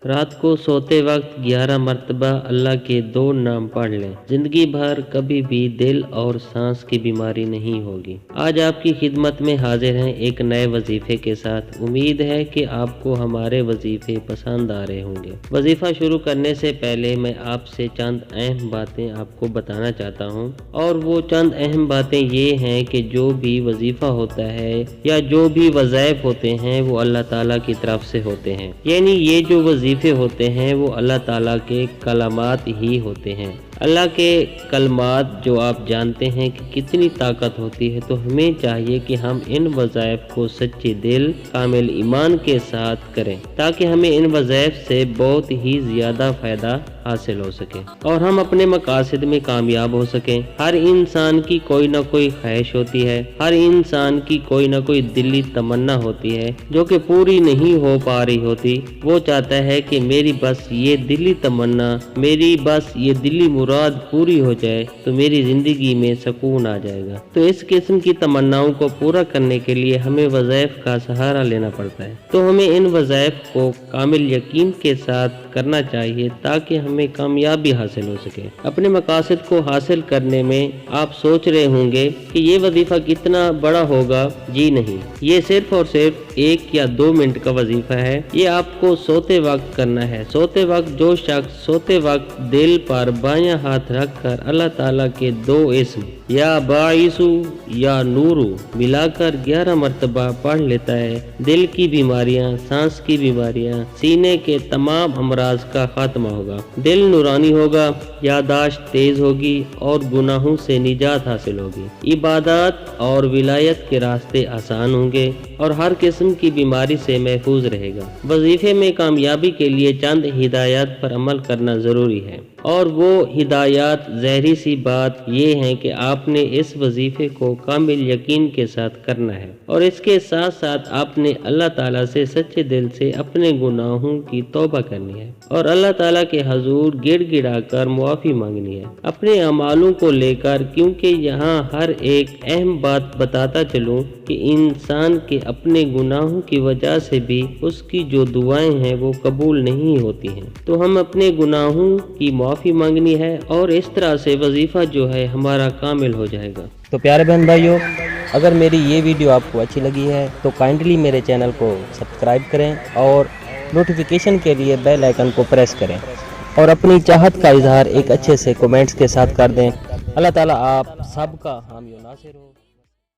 رات کو سوتے وقت 11 مرتبہ اللہ کے 2 نام پڑھ لیں، زندگی بھر کبھی بھی دل اور سانس کی بیماری نہیں ہوگی۔ آج آپ کی خدمت میں حاضر ہیں ایک نئے وظیفے کے ساتھ۔ امید ہے کہ آپ کو ہمارے وظیفے پسند آ رہے ہوں گے۔ وظیفہ شروع کرنے سے پہلے میں آپ سے چند اہم باتیں آپ کو بتانا چاہتا ہوں، اور وہ چند اہم باتیں یہ ہیں کہ جو بھی وظیفہ ہوتا ہے یا جو بھی وظائف ہوتے ہیں وہ اللہ تعالیٰ کی طرف سے ہوتے ہیں، یعنی یہ جو وظیفے ہوتے ہیں وہ اللہ تعالیٰ کے کلمات ہی ہوتے ہیں۔ اللہ کے کلمات جو آپ جانتے ہیں کہ کتنی طاقت ہوتی ہے، تو ہمیں چاہیے کہ ہم ان وظائف کو سچے دل، کامل ایمان کے ساتھ کریں تاکہ ہمیں ان وظائف سے بہت ہی زیادہ فائدہ حاصل ہو سکے اور ہم اپنے مقاصد میں کامیاب ہو سکیں۔ ہر انسان کی کوئی نہ کوئی خواہش ہوتی ہے، ہر انسان کی کوئی نہ کوئی دلی تمنا ہوتی ہے جو کہ پوری نہیں ہو پا رہی ہوتی۔ وہ چاہتا ہے کہ میری بس یہ دلی تمنا، میری بس یہ دلی مراد پوری ہو جائے تو میری زندگی میں سکون آ جائے گا۔ تو اس قسم کی تمناؤں کو پورا کرنے کے لیے ہمیں وظائف کا سہارا لینا پڑتا ہے۔ تو ہمیں ان وظائف کو کامل یقین کے ساتھ کرنا چاہیے تاکہ ہمیں کامیابی حاصل ہو سکے۔ اپنے مقاصد کو حاصل کرنے میں آپ سوچ رہے ہوں گے کہ یہ وظیفہ کتنا بڑا ہوگا۔ جی نہیں، یہ صرف اور صرف 1 یا 2 منٹ کا وظیفہ ہے۔ یہ آپ کو سوتے وقت کرنا ہے۔ سوتے وقت جو شخص سوتے وقت دل پر بایاں ہاتھ رکھ کر اللہ تعالیٰ کے 2 اسم یا باعث یا نور ملا کر 11 مرتبہ پڑھ لیتا ہے، دل کی بیماریاں، سانس کی بیماریاں، سینے کے تمام امراض کا خاتمہ ہوگا، دل نورانی ہوگا، یادداشت تیز ہوگی اور گناہوں سے نجات حاصل ہوگی، عبادات اور ولایت کے راستے آسان ہوں گے اور ہر قسم کی بیماری سے محفوظ رہے گا۔ وظیفے میں کامیابی کے لیے چند ہدایات پر عمل کرنا ضروری ہے، اور وہ ہدایات ظاہری سی بات یہ ہیں کہ آپ نے اس وظیفے کو کامل یقین کے ساتھ کرنا ہے، اور اس کے ساتھ ساتھ آپ نے اللہ تعالیٰ سے سچے دل سے اپنے گناہوں کی توبہ کرنی ہے اور اللہ تعالیٰ کے حضور گڑ گڑا کر معافی مانگنی ہے اپنے اعمالوں کو لے کر، کیونکہ یہاں ہر ایک اہم بات بتاتا چلوں کہ انسان کے اپنے گناہوں کی وجہ سے بھی اس کی جو دعائیں ہیں وہ قبول نہیں ہوتی ہیں۔ تو ہم اپنے گناہوں کی معافی مانگنی ہے اور اس طرح سے وظیفہ جو ہے ہمارا کامل ہو جائے گا۔ تو پیارے بہن بھائیوں، اگر میری یہ ویڈیو آپ کو اچھی لگی ہے تو کائنڈلی میرے چینل کو سبسکرائب کریں اور نوٹیفیکیشن کے لیے بیل آئیکن کو پریس کریں، اور اپنی چاہت کا اظہار ایک اچھے سے کومنٹس کے ساتھ کر دیں۔ اللہ تعالیٰ آپ سب کا حامی و ناصر ہو۔